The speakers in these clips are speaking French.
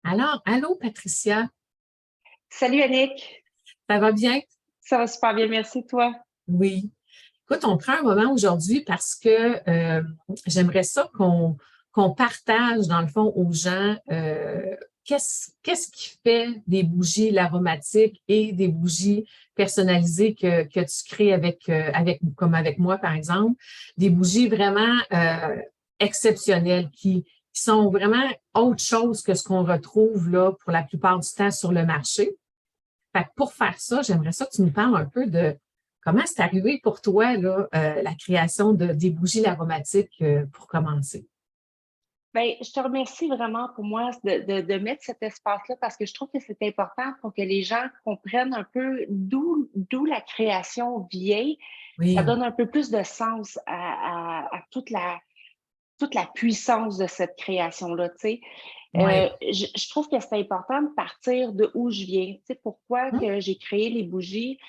Alors, allô Patricia, Salut Annick, ça va bien? ça va super bien, merci toi. Oui. Écoute, on prend un moment aujourd'hui parce que j'aimerais ça qu'on partage, dans le fond, aux gens qu'est-ce qui fait des bougies aromatiques et des bougies personnalisées que tu crées comme avec moi, par exemple. Des bougies vraiment exceptionnelles qui sont vraiment autre chose que ce qu'on retrouve là pour la plupart du temps sur le marché. Fait que pour faire ça, j'aimerais ça que tu nous parles un peu de comment c'est arrivé pour toi, là, la création des bougies aromatiques pour commencer. Ben, je te remercie vraiment pour moi de mettre cet espace-là parce que je trouve que c'est important pour que les gens comprennent un peu d'où la création vient. Ça Oui, donne un peu plus de sens à toute la puissance de cette création-là, tu sais. oui. Je trouve que c'est important de partir de où je viens. Tu sais, pourquoi Hum, que j'ai créé les bougies?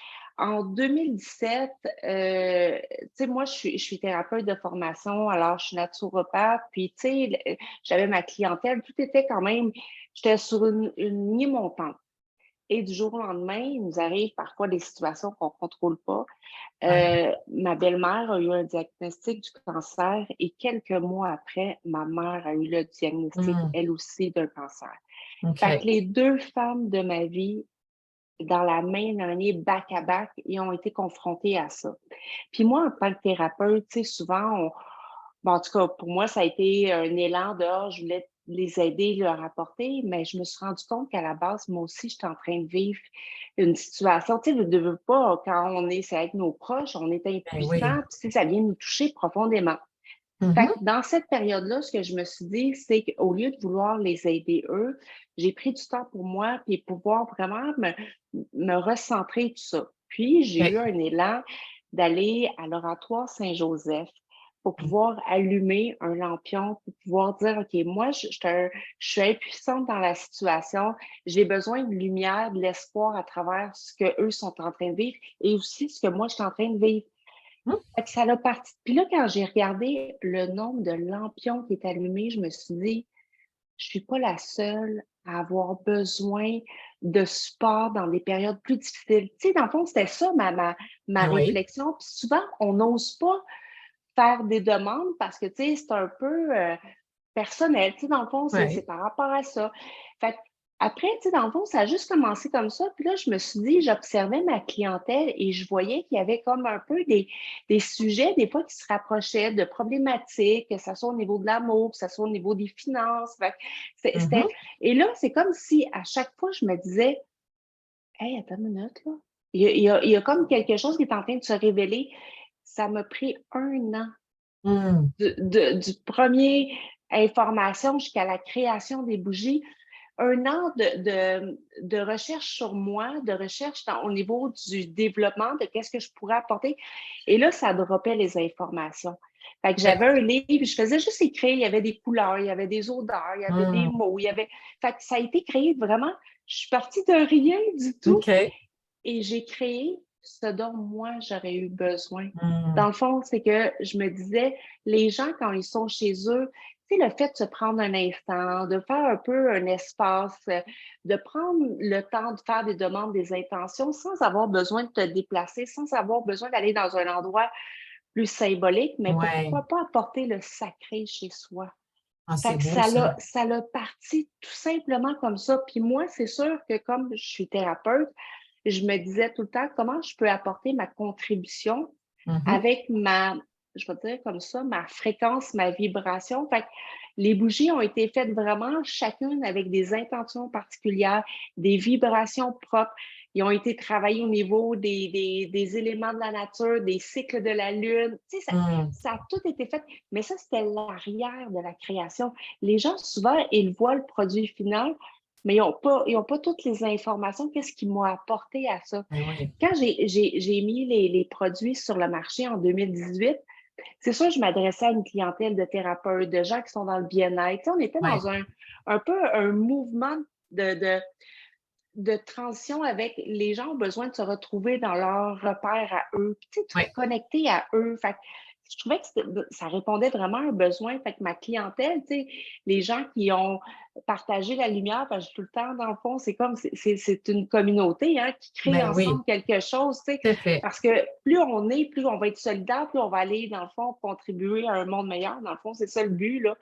En 2017, tu sais, moi, je suis thérapeute de formation, alors je suis naturopathe, puis tu sais, j'avais ma clientèle, tout était quand même, j'étais sur une ligne montante. Et du jour au lendemain, il nous arrive parfois des situations qu'on ne contrôle pas. ouais. Ma belle-mère a eu un diagnostic du cancer et quelques mois après, ma mère a eu le diagnostic, Hum, elle aussi, d'un cancer. Fait que OK. les deux femmes de ma vie, dans la même année, back-à-back, ils ont été confrontées à ça. Puis moi, en tant que thérapeute, tu sais, souvent, bon, en tout cas, pour moi, ça a été un élan de je voulais les aider, leur apporter, mais je me suis rendu compte qu'à la base, moi aussi, j'étais en train de vivre une situation. Tu sais, ne veux pas, quand c'est avec nos proches, on est Ben oui. impuissant, puis tu sais, ça vient nous toucher profondément. Fait Mhm. que dans cette période-là, ce que je me suis dit, c'est qu'au lieu de vouloir les aider eux, j'ai pris du temps pour moi, puis pouvoir vraiment me recentrer tout ça. Puis, j'ai eu OK. un élan d'aller à l'Oratoire Saint-Joseph pour pouvoir allumer un lampion, pour pouvoir dire, OK, moi, je suis impuissante dans la situation, j'ai besoin de lumière, de l'espoir à travers ce qu'eux sont en train de vivre et aussi ce que moi, je suis en train de vivre. Hum, Fait que ça l'a parti. Puis là, quand j'ai regardé le nombre de lampions qui est allumé, je me suis dit, je suis pas la seule à avoir besoin de support dans des périodes plus difficiles. Tu sais, dans le fond, c'était ça ma ben oui. réflexion. Puis souvent, on n'ose pas faire des demandes parce que, tu sais, c'est un peu personnel. Tu sais, dans le fond, c'est Ouais. par rapport à ça. Fait que après, tu sais, dans le fond, ça a juste commencé comme ça. Puis là, je me suis dit, j'observais ma clientèle et je voyais qu'il y avait comme un peu des sujets, des fois, qui se rapprochaient de problématiques, que ce soit au niveau de l'amour, que ce soit au niveau des finances. Fait que Mhm. et là, c'est comme si à chaque fois, je me disais, hey, attends une minute, là. Il y a comme quelque chose qui est en train de se révéler. Ça m'a pris un an Hum, du premier information jusqu'à la création des bougies, un an de recherche sur moi, de recherche au niveau du développement, de qu'est-ce que je pourrais apporter. Et là, ça dropait les informations. Fait que OK. j'avais un livre, je faisais juste écrire, il y avait des couleurs, il y avait des odeurs, il y avait des Hum, mots, il y avait. Fait que ça a été créé vraiment, je suis partie de rien du tout OK. et j'ai créé ce dont moi j'aurais eu besoin. Dans Hum, le fond, c'est que je me disais, les gens, quand ils sont chez eux, tu sais, le fait de se prendre un instant, de faire un peu un espace, de prendre le temps de faire des demandes, des intentions sans avoir besoin de te déplacer, sans avoir besoin d'aller dans un endroit plus symbolique, mais ouais. pourquoi pas apporter le sacré chez soi? Ah, Fait c'est que beau, ça. ça l'a parti tout simplement comme ça. Puis moi, c'est sûr que comme je suis thérapeute, je me disais tout le temps comment je peux apporter ma contribution Mhm. avec je vais dire comme ça, ma fréquence, ma vibration. Fait que les bougies ont été faites vraiment chacune avec des intentions particulières, des vibrations propres. Ils ont été travaillés au niveau des éléments de la nature, des cycles de la lune. Tu sais, Hum, ça a tout été fait, mais ça, c'était l'arrière de la création. Les gens, souvent, ils voient le produit final, mais ils ont pas toutes les informations. Qu'est-ce qui m'a apporté à ça? ben oui. Quand j'ai mis les produits sur le marché en 2018, c'est sûr, je m'adressais à une clientèle de thérapeutes, de gens qui sont dans le bien-être. Tu sais, on était Ouais. dans un peu un mouvement de, de, de transition avec les gens ont besoin de se retrouver dans leur repère à eux, puis, tu sais, de se Ouais. reconnecter à eux. Fait que je trouvais que ça répondait vraiment à un besoin. Fait que ma clientèle, tu sais, les gens qui ont partagé la lumière, parce que tout le temps, dans le fond, c'est comme, c'est une communauté, hein, qui crée Ben oui, ensemble quelque chose, tu sais, tout à fait. parce que plus on est, plus on va être solidaire, plus on va aller, dans le fond, contribuer à un monde meilleur. Dans le fond, c'est ça le but, là.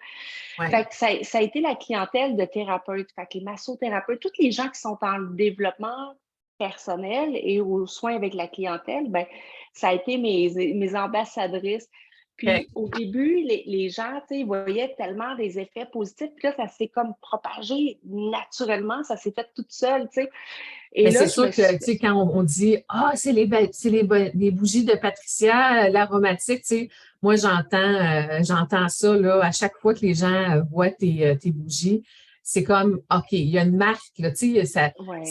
Ouais. Fait que ça a été la clientèle de thérapeutes, fait que les massothérapeutes, tous les gens qui sont en développement personnel et aux soins avec la clientèle, ben, ça a été mes ambassadrices. OK. Puis au début, les gens, tu sais, voyaient tellement des effets positifs, puis là, ça s'est comme propagé naturellement, ça s'est fait toute seule, tu sais. Et Mais c'est là, je sûr me que, suis tu sais, quand on dit, ah, les bougies de Patricia, l'aromatique, tu sais, moi, j'entends ça, là, à chaque fois que les gens voient tes bougies. C'est comme, OK, il y a une marque, là, tu sais, ouais,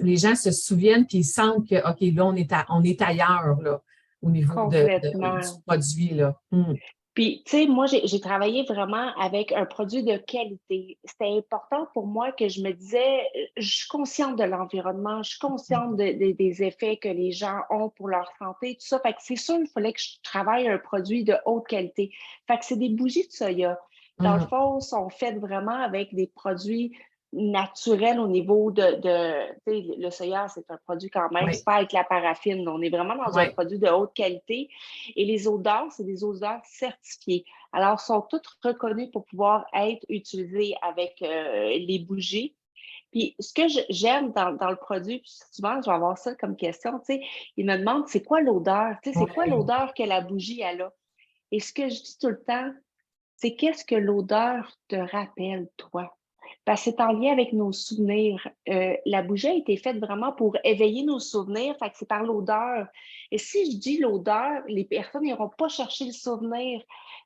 les gens se souviennent puis ils sentent que, OK, là, on est ailleurs, là, au niveau du complètement. produit, là. Puis, tu sais, moi, j'ai travaillé vraiment avec un produit de qualité. C'était important pour moi que je me disais, je suis consciente de l'environnement, je suis consciente des effets que les gens ont pour leur santé, tout ça. Fait que c'est sûr, il fallait que je travaille un produit de haute qualité. Fait que c'est des bougies de soya. Dans le Hum, fond, sont faites vraiment avec des produits naturels au niveau tu sais, le soya, c'est un produit quand même, oui, c'est pas avec la paraffine. On est vraiment dans un oui. produit de haute qualité. Et les odeurs, c'est des odeurs certifiées. Alors, sont toutes reconnues pour pouvoir être utilisées avec les bougies. Puis, ce que j'aime dans le produit, puis souvent, je vais avoir ça comme question, tu sais, ils me demandent, c'est quoi l'odeur? Tu sais, c'est quoi Oui, l'odeur que la bougie elle a? Et ce que je dis tout le temps, c'est qu'est-ce que l'odeur te rappelle, toi? Parce que c'est en lien avec nos souvenirs. La bougie a été faite vraiment pour éveiller nos souvenirs, fait que c'est par l'odeur. Et si je dis l'odeur, les personnes n'iront pas chercher le souvenir.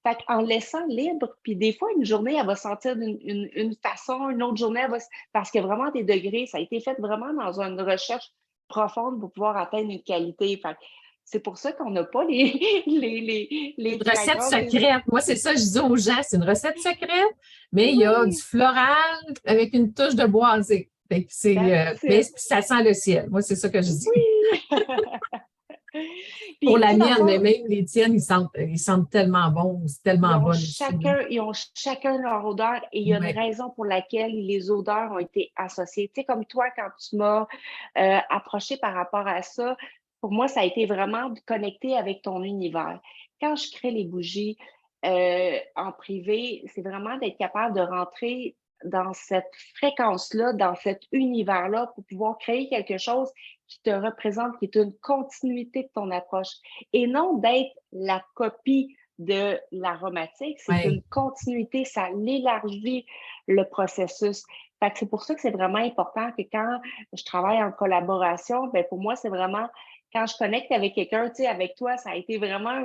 Fait qu'en laissant libre, puis des fois, une journée, elle va sentir d'une façon, une autre journée, parce que vraiment des degrés, ça a été fait vraiment dans une recherche profonde pour pouvoir atteindre une qualité. Fait que c'est pour ça qu'on n'a pas les une recette fragrances. secrète. Moi, c'est ça, je dis aux gens, c'est une recette secrète, mais il y a du Oui, floral avec une touche de boisé. Fait que that's mais it. ça sent le ciel. Moi, c'est ça que je dis. Oui! Pour Puis, tu la sais, dans le mienne, mais fond, même les tiennes, ils sentent tellement bon. C'est tellement bon aussi. ils ont chacun leur odeur et il y a une Oui, raison pour laquelle les odeurs ont été associées. Tu sais, comme toi, quand tu m'as approché par rapport à ça, pour moi, ça a été vraiment de connecter avec ton univers. Quand je crée les bougies en privé, c'est vraiment d'être capable de rentrer dans cette fréquence-là, dans cet univers-là, pour pouvoir créer quelque chose qui te représente, qui est une continuité de ton approche et non d'être la copie de l'aromatique, c'est une oui. continuité, ça l'élargit le processus. Fait que c'est pour ça que c'est vraiment important que quand je travaille en collaboration, ben pour moi, c'est vraiment quand je connecte avec quelqu'un, tu sais, avec toi, ça a été vraiment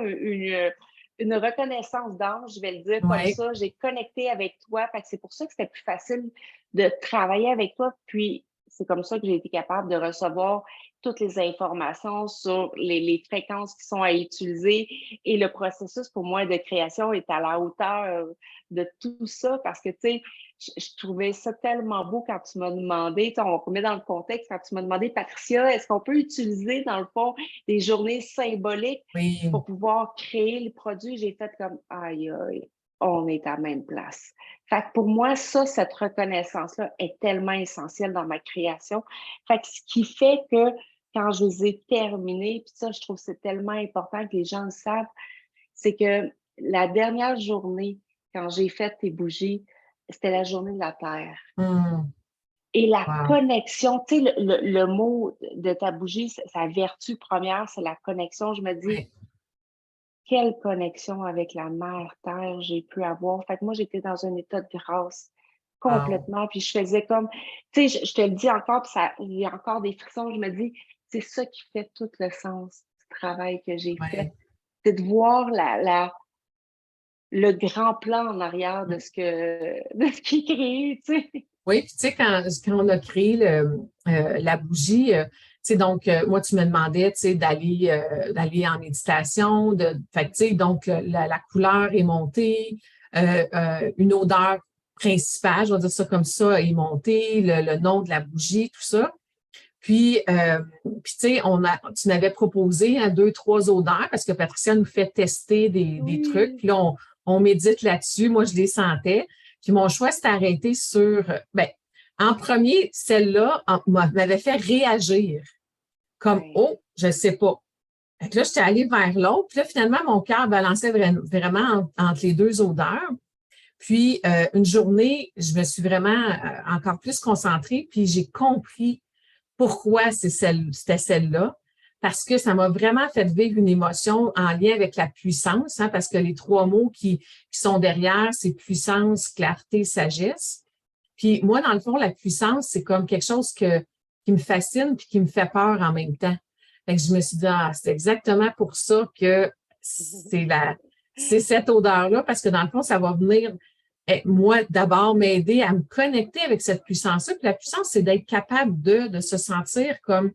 une reconnaissance d'ange, je vais le dire comme Oui. ça. J'ai connecté avec toi. Fait que c'est pour ça que c'était plus facile de travailler avec toi. Puis c'est comme ça que j'ai été capable de recevoir toutes les informations sur les fréquences qui sont à utiliser et le processus pour moi de création est à la hauteur de tout ça parce que, tu sais, je trouvais ça tellement beau quand tu m'as demandé, on remet dans le contexte, quand tu m'as demandé, Patricia, est-ce qu'on peut utiliser, dans le fond, des journées symboliques Oui. pour pouvoir créer le produit? J'ai fait comme, aïe, aïe, on est à la même place. Fait que pour moi, ça, cette reconnaissance-là est tellement essentielle dans ma création. Fait que ce qui fait que quand je les ai terminés, puis ça, je trouve que c'est tellement important que les gens le savent, c'est que la dernière journée, quand j'ai fait tes bougies, c'était la journée de la Terre. Hum, Et la wow. connexion, tu sais, le mot de ta bougie, sa vertu première, c'est la connexion. Je me dis, Oui. quelle connexion avec la mère Terre j'ai pu avoir. Fait que moi, j'étais dans un état de grâce Wow. complètement. Puis je faisais comme, tu sais, je te le dis encore, puis ça, il y a encore des frissons. Je me dis, c'est ça qui fait tout le sens du travail que j'ai fait. Oui. C'est de voir le grand plan en arrière de ce qui est créé, tu sais. Oui, puis tu sais, quand on a créé la bougie, tu sais, donc, moi, tu me demandais, tu sais, d'aller en méditation, fait que, tu sais, donc, la couleur est montée, une odeur principale, je vais dire ça comme ça, est montée, le nom de la bougie, tout ça. Puis tu sais, tu m'avais proposé 2, 3 odeurs parce que Patricia nous fait tester des trucs. Oui. Puis là, on médite là-dessus. Moi, je les sentais. Puis mon choix s'est arrêté sur, ben, en premier, celle-là m'avait fait réagir comme, Ouais. oh, je sais pas. Fait que là, j'étais allée vers l'autre. Puis là, finalement, mon cœur balançait vraiment entre les 2 odeurs. Puis, une journée, je me suis vraiment encore plus concentrée, puis j'ai compris pourquoi c'était celle-là, parce que ça m'a vraiment fait vivre une émotion en lien avec la puissance, hein, parce que les 3 mots qui sont derrière, c'est puissance, clarté, sagesse. Puis moi, dans le fond, la puissance, c'est comme quelque chose qui me fascine puis qui me fait peur en même temps. Fait que je me suis dit, c'est exactement pour ça que c'est cette odeur-là, parce que dans le fond, ça va venir, moi, d'abord, m'aider à me connecter avec cette puissance-là. Puis la puissance, c'est d'être capable de se sentir comme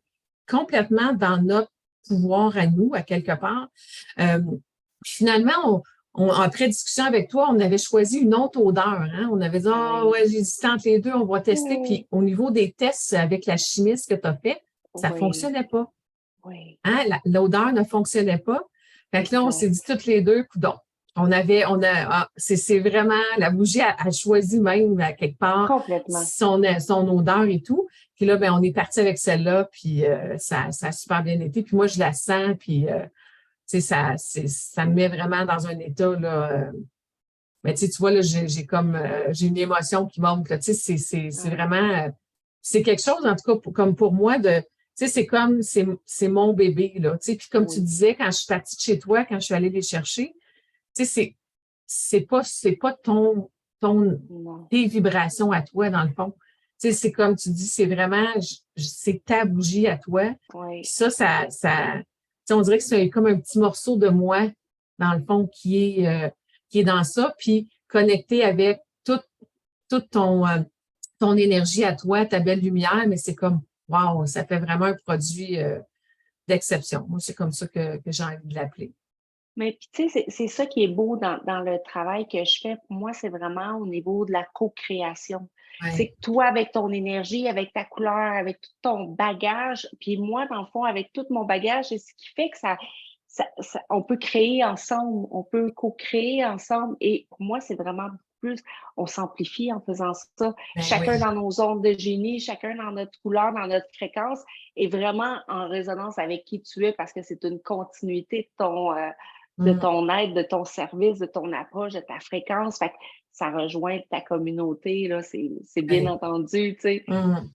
complètement dans notre pouvoir à nous, à quelque part. Puis finalement, après discussion avec toi, on avait choisi une autre odeur. Hein? On avait dit, Oui. ouais, j'hésitais entre les deux, on va tester. Oui. Puis au niveau des tests avec la chimiste que tu as fait, ça ne Oui. fonctionnait pas. Oui. Hein? L'odeur ne fonctionnait pas. Fait que là, on s'est Exact. dit toutes les deux, coudonc. C'est vraiment, la bougie a choisi même à quelque part Complètement. son odeur et tout. Puis là, ben, on est parti avec celle-là, puis ça a super bien été. Puis moi, je la sens, puis ça me met vraiment dans un état, là. Mais tu vois, là, j'ai une émotion qui monte, là. Tu sais, c'est Ouais. vraiment, c'est quelque chose, en tout cas, comme pour moi, tu sais, c'est mon bébé, là. Tu sais, puis comme tu Oui. disais, quand je suis partie de chez toi, quand je suis allée les chercher, tu sais, c'est pas Non. tes vibrations à toi, dans le fond. Tu sais, c'est comme tu dis, c'est vraiment, c'est ta bougie à toi. Puis Oui. tu sais, on dirait que c'est comme un petit morceau de moi, dans le fond, qui est dans ça, puis connecté avec toute ton énergie à toi, ta belle lumière, mais c'est comme, wow, ça fait vraiment un produit d'exception. Moi, c'est comme ça que j'ai envie de l'appeler. Mais puis, tu sais, c'est ça qui est beau dans le travail que je fais. Pour moi, c'est vraiment au niveau de la co-création. C'est Ouais, que toi, avec ton énergie, avec ta couleur, avec tout ton bagage, puis moi, dans le fond, avec tout mon bagage, c'est ce qui fait que on peut créer ensemble, on peut co-créer ensemble. Et pour moi, c'est vraiment plus, on s'amplifie en faisant ça. ben Chacun oui. dans nos ondes de génie, chacun dans notre couleur, dans notre fréquence, est vraiment en résonance avec qui tu es parce que c'est une continuité de Mm. ton aide, de ton service, de ton approche, de ta fréquence. Fait que ça rejoint ta communauté, là, c'est bien Ouais. entendu, tu sais. Mm.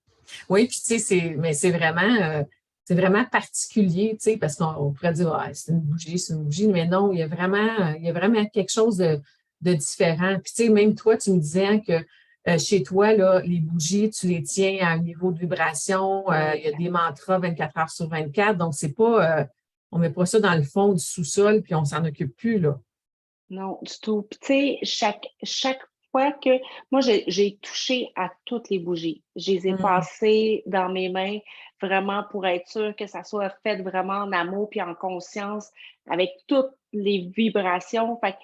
Oui, puis tu sais, mais c'est vraiment particulier, tu sais, parce qu'on pourrait dire, ah, c'est une bougie, mais non, il y a vraiment quelque chose de différent. Puis tu sais, même toi, tu me disais hein, que chez toi, là, les bougies, tu les tiens à un niveau de vibration, il y a Exact. des mantras 24 heures sur 24, donc c'est pas, on met pas ça dans le fond du sous-sol, puis on s'en occupe plus, là. Non, du tout. Puis, tu sais, chaque fois que moi, j'ai touché à toutes les bougies. Je les ai Mm. passées dans mes mains vraiment pour être sûre que ça soit fait vraiment en amour puis en conscience avec toutes les vibrations. Fait que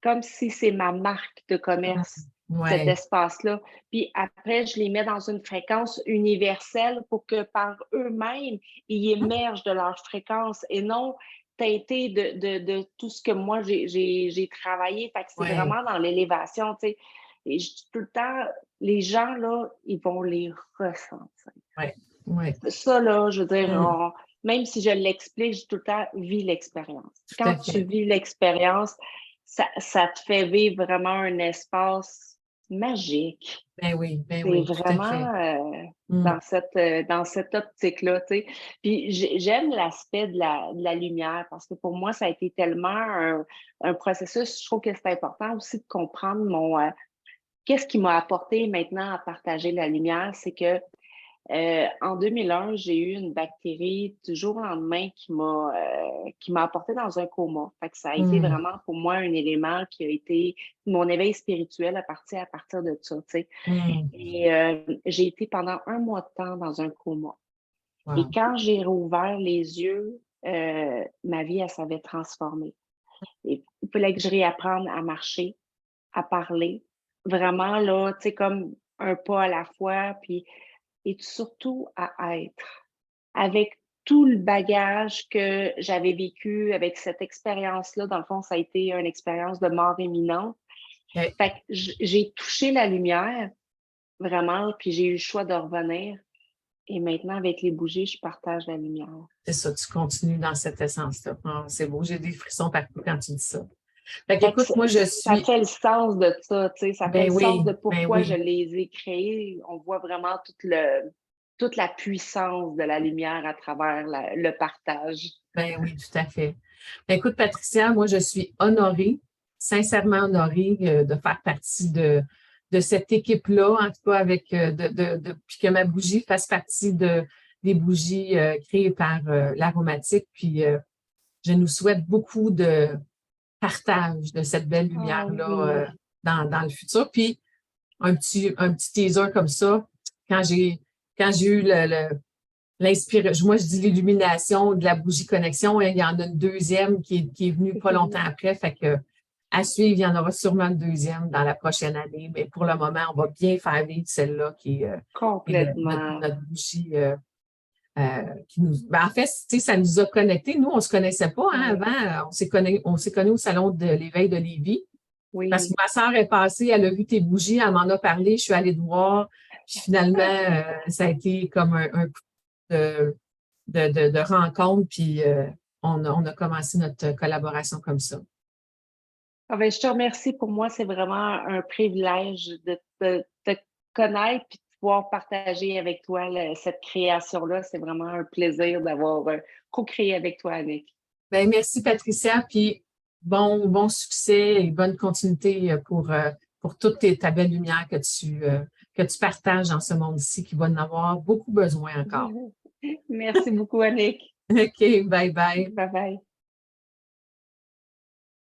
comme si c'est ma marque de Mm. commerce, cet Ouais, espace-là. Puis après, je les mets dans une fréquence universelle pour que par eux-mêmes, ils émergent de leur fréquence et non teinté de tout ce que moi j'ai travaillé. Fait que c'est ouais, vraiment dans l'élévation, tu sais. Et je dis tout le temps, les gens, là, ils vont les ressentir. ouais, ouais, Ça, là, je veux dire, Mm. même si je l'explique, je dis tout le temps, vis l'expérience. Tout Quand à tu fait. vis l'expérience, ça te fait vivre vraiment un espace magique. Ben C'est oui, tout à vraiment, fait. Mm. dans cette optique-là, tu sais. Puis j'aime l'aspect de la lumière parce que pour moi, ça a été tellement un processus. Je trouve que c'est important aussi de comprendre qu'est-ce qui m'a apporté maintenant à partager la lumière, c'est que en 2001, j'ai eu une bactérie du jour au lendemain qui m'a apporté dans un coma. Fait que ça a été Mm. vraiment pour moi un élément qui a été mon éveil spirituel à partir de ça, tu sais. Mm. Et j'ai été pendant un mois de temps dans un coma. Et Wow. quand j'ai rouvert les yeux, ma vie, elle s'avait transformée. Et il fallait que je réapprenne à marcher, à parler, vraiment là, tu sais, comme un pas à la fois, puis et surtout à être. avec tout le bagage que j'avais vécu avec cette expérience-là. Dans le fond, ça a été une expérience de mort imminente. Ouais. Fait que j'ai touché la lumière, vraiment, puis j'ai eu le choix de revenir. Et maintenant, avec les bougies, je partage la lumière. C'est ça, tu continues dans cette essence-là. Ah, c'est beau, j'ai des frissons partout quand tu dis ça. Fait Fait que qu'écoute, moi, je ça suis... fait le sens de ça, tu sais, ça fait Ben le sens de oui, ben pourquoi je oui. les ai créés. On voit vraiment toute la puissance de la lumière à travers le partage. Ben oui, tout à fait. Ben, écoute, Patricia, moi, je suis honorée, sincèrement honorée de faire partie de cette équipe-là, en tout cas avec puis que ma bougie fasse partie des bougies créées par l'Aromatique. Puis je nous souhaite beaucoup de partage de cette belle Oh lumière-là oui. dans le futur. Puis un petit teaser comme ça, quand j'ai eu moi, je dis l'illumination de la bougie connexion. Il y en a une deuxième qui est venue pas longtemps après. Fait que, à suivre, il y en aura sûrement une deuxième dans la prochaine année. Mais pour le moment, on va bien faire vivre celle-là qui est Complètement. notre bougie qui nous. En fait, tu sais, ça nous a connectés. Nous, on ne se connaissait pas hein, Oui, avant. On s'est connus au salon de l'éveil de Lévis. Parce que oui. ma soeur est passée, elle a vu tes bougies, elle m'en a parlé, je suis allée te voir. Puis finalement, ça a été comme un coup de rencontre, puis on a commencé notre collaboration comme ça. Ah ben, je te remercie. Pour moi, c'est vraiment un privilège de te connaître et de pouvoir partager avec toi cette création-là. C'est vraiment un plaisir d'avoir co-créé avec toi, Annick. Ben, merci, Patricia, puis bon succès et bonne continuité pour toute ta belle lumière que tu partages dans ce monde-ci qui va en avoir beaucoup besoin encore. Merci beaucoup, Annick. OK, bye bye. Bye bye.